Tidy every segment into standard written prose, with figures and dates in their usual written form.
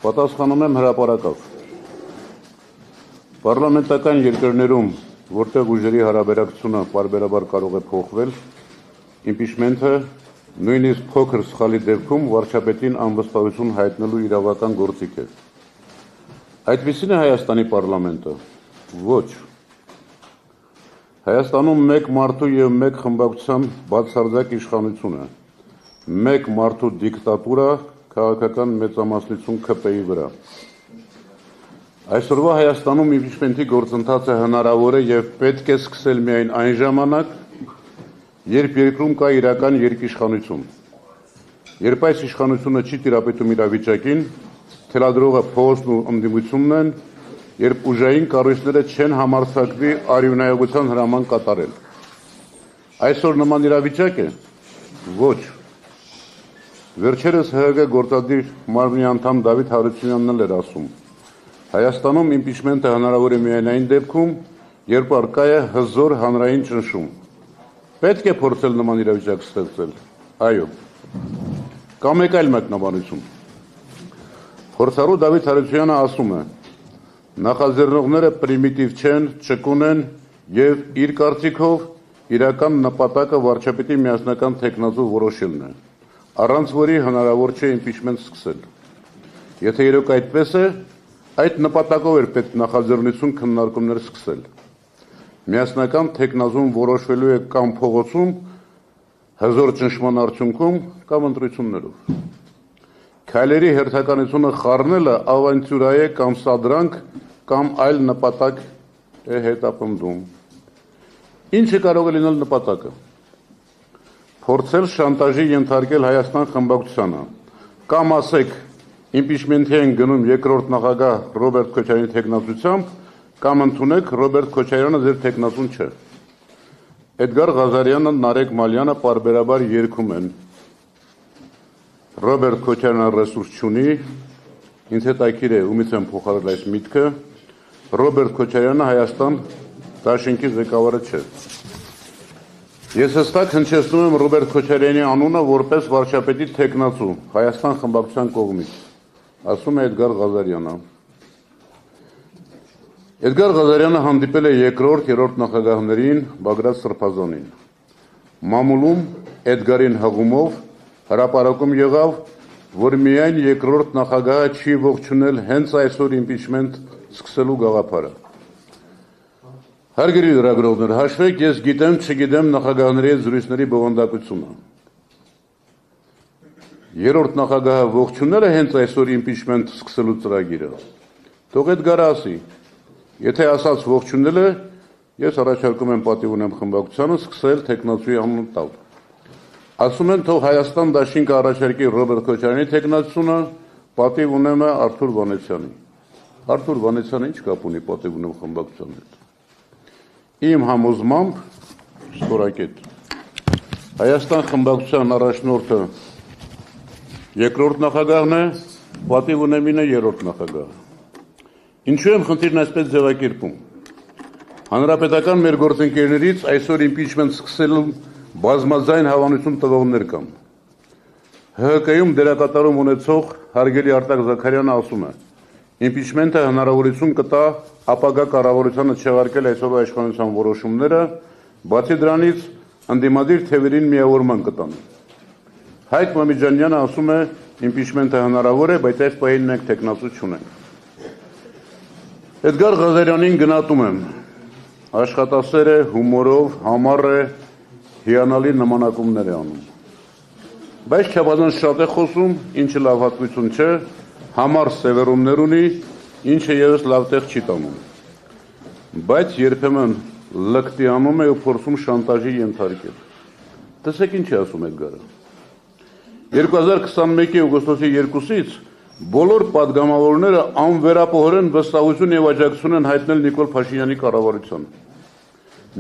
Պատասխանում եմ հրապարակավ։ Պարլամենտական երկրներում, որտեղ ուժերի հարաբերակցությունը պարբերաբար կարող է փոխվել, իմպիչմենթը նույնիսկ փոքր սխալի դեպքում վարչապետին անվստահություն հայտնելու իրավական գործիք է։ Այդպիսին է Հայաստանի պարլամենտը։ Ոչ։ Հայաստանում մեկ մարդու եւ մեկ խմբակցության բացարձակ իշխանություն է, մեկ մարդու դիկտատուրա, քաղաքական մեծամասնություն ՔՊ-ի վրա։ Այսօրվա Հայաստանում իմպիչմենթի գործընթացը հնարավոր է եւ պետք է սկսել միայն այն ժամանակ, երբ երկրում կա իրական երկիշխանություն։ Երբ այս իշխանությունը չի տիրապետում իրավիճակին, թելադրողը փողոցն ու ընդդիմությունն են, երբ ուժային կառույցները չեն համարձակվի արյունայողության հրաման կատարել։ Այսօր նման իրավիճակ է։ Ոչ։ Վերջերս ՀՀԿ գործադիր մարմնի անդամ Դավիթ Հարությունյանն էլ էր ասում. Հայաստանում իմպիչմենթը հնարավոր է միայն այն դեպքում, երբ առկա է հզոր հանրային ճնշում։ Պետք է փորձել նման իրավիճակ ստեղծել։ Այո։ Կամ մեկ այլ մեկնաբանություն։ Փորձառու Դավիթ Հարությունյանը ասում է. նախաձեռնողները պրիմիտիվ չեն, ճկուն են եւ իր կարծիքով իրական նպատակը վարչապետի միասնական թեկնածու որոշելն է, առանց որի հնարավոր չէ իմպիչմենթ սկսել։ Եթե իրոք այդպես է, այդ նպատակով էր պետք նախաձեռնություն քննարկումներ սկսել։ Միասնական թեկնածուն որոշվելու է կամ փողոցում, հզոր ճնշման արդյունքում, կամ ընտրություններով։ Քայլերի հերթականությունը խառնելը ավանտյուրա է կամ սադրանք, կամ այլ նպատակ է հետապնդում։ Ինչը կարող է լինել նպատակը։ Փորձել շանտաժի ենթարկել Հայաստան խմբակցությանը, կամ ասեք իմպիչմենթի են գնում երկրորդ նախագահ Ռոբերտ Քոչարյանի թեկնածությամբ, կամ ընդունեք Ռոբերտ Քոչարյանը ձեր թեկնածուն չէ։ Էդգար Ղազարյանը, Նարեկ Մալյանը պարբերաբար երգում են։ Ռոբերտ Քոչարյանը ռեսուրս չունի, ինձ հետաքրքիր է ումից են փոխարել այս միտքը, Ռոբերտ Քոչարյանը Հայաստան դաշինքի ղեկավարը չէ։ Ես հստակ հնչեցնում եմ Ռոբերտ Քոչարյանի անունը որպես վարչապետի թեկնածու Հայաստան խմբակցության կողմից, ասում է Էդգար Ղազարյանը։ Էդգար Ղազարյանը հանդիպել է երկրորդ, երրորդ նախագահներին Բագրատ Սրբազանին։ Մամուլում Էդգարին հղումով հրապարակում եղավ, որ միայն երկրորդ նախագահը չի ողջունել հենց այսօր իմպիչմենթ սկսելու գաղափարը։ Հարգելի լրագրողներ, հաշվեք, ես գիտեմ, չգիտեմ նախագահների հետ զրույցների բովանդակությունը։ Երրորդ նախագահը ողջունել է հենց այսօր իմպիչմենթ սկսելու ծրագիրը։ Թող Էդգարը ասի։ Եթե ասած ողջունել է, ես առաջարկում եմ պատիվ ունեմ խմբակցությանը սկսել թեկնածուի անուն տալ։ Ասում են թող Հայաստան դաշինքը առաջարկի Ռոբերտ Քոչարյանի թեկնածությունը, պատիվ ունեմ Արթուր Վանեցյանի։ Արթուր Վանեցյանը ինչ կապ ունի պատիվ ունեմ խմբակցության հետ։ Իմ համոզմամբ ստորակետ։ Հայաստան խմբակցության առաջնորդը երկրորդ նախագահն է, պատիվ ունեմինը երրորդ նախագահը։ Ինչու եմ խնդիրն այսպես ձևակերպում։ Հանրապետական մեր գործընկերներից այսօր իմպիչմենթ սկսելու բազմաձայն հավանություն տվողներ կան։ ՀՀԿ-ում դերակատարում ունեցող հարգելի Արտակ Զաքարյանը ասում է. իմպիչմենթը հնարավորություն կտա ապագա կառավարությանը չեղարկել այսօրվա իշխանության որոշումները, բացի դրանից ընդդիմադիր թևերին միավորման կտան։ Հայկ Մամիջանյանը ասում է իմպիչմենթը հնարավոր է, բայց այս պահին մենք թեկնածու չունենք։ Էդգար Ղազարյանին գնահատում եմ։ Աշխատասեր է, հումորով, համառ է, հիանալի նմանակումներ է անում։ Բայց չափազանց շատ է խոսում, ինչը լավ հատկություն չէ, համառ սևեռումներ ունի, ինչը ևս լավ տեղ չի տանում։ Բայց երբեմն լկտի անում է ու փորձում շանտաժի ենթարկել։ Տեսեք ինչ է ասում Էդգարը։ 2021-ի օգոստոսի 2-ից բոլոր պատգամավորները անվերապահորեն վստահություն եւ աջակցություն են հայտնել Նիկոլ Փաշինյանի կառավարությանը։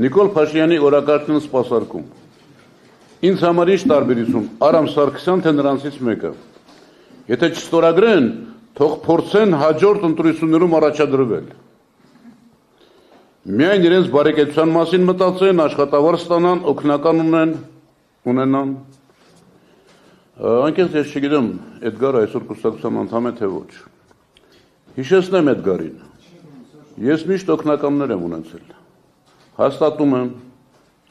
Նիկոլ Փաշինյանի օրակարգն սպասարկում։ Ինձ համար ինչ տարբերություն, Արամ Սարգսյան թե նրանցից մեկը։ Եթե չստորագրեն, թող փորձեն հաջորդ ընտրություններում առաջադրվել։ Միայն իրենց բարեկեցության մասին մտածեն, աշխատավարձ ստանան, օգնական ունենան։ Անկեղծ ես չգիտեմ, Էդգարը այսօր կուսակցության անդամ է թե ոչ։ Հիշեցնեմ Էդգարին, ես միշտ օգնականներ եմ ունեցել, հաստատում եմ,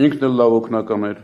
ինքն էլ լավ օգնական էր,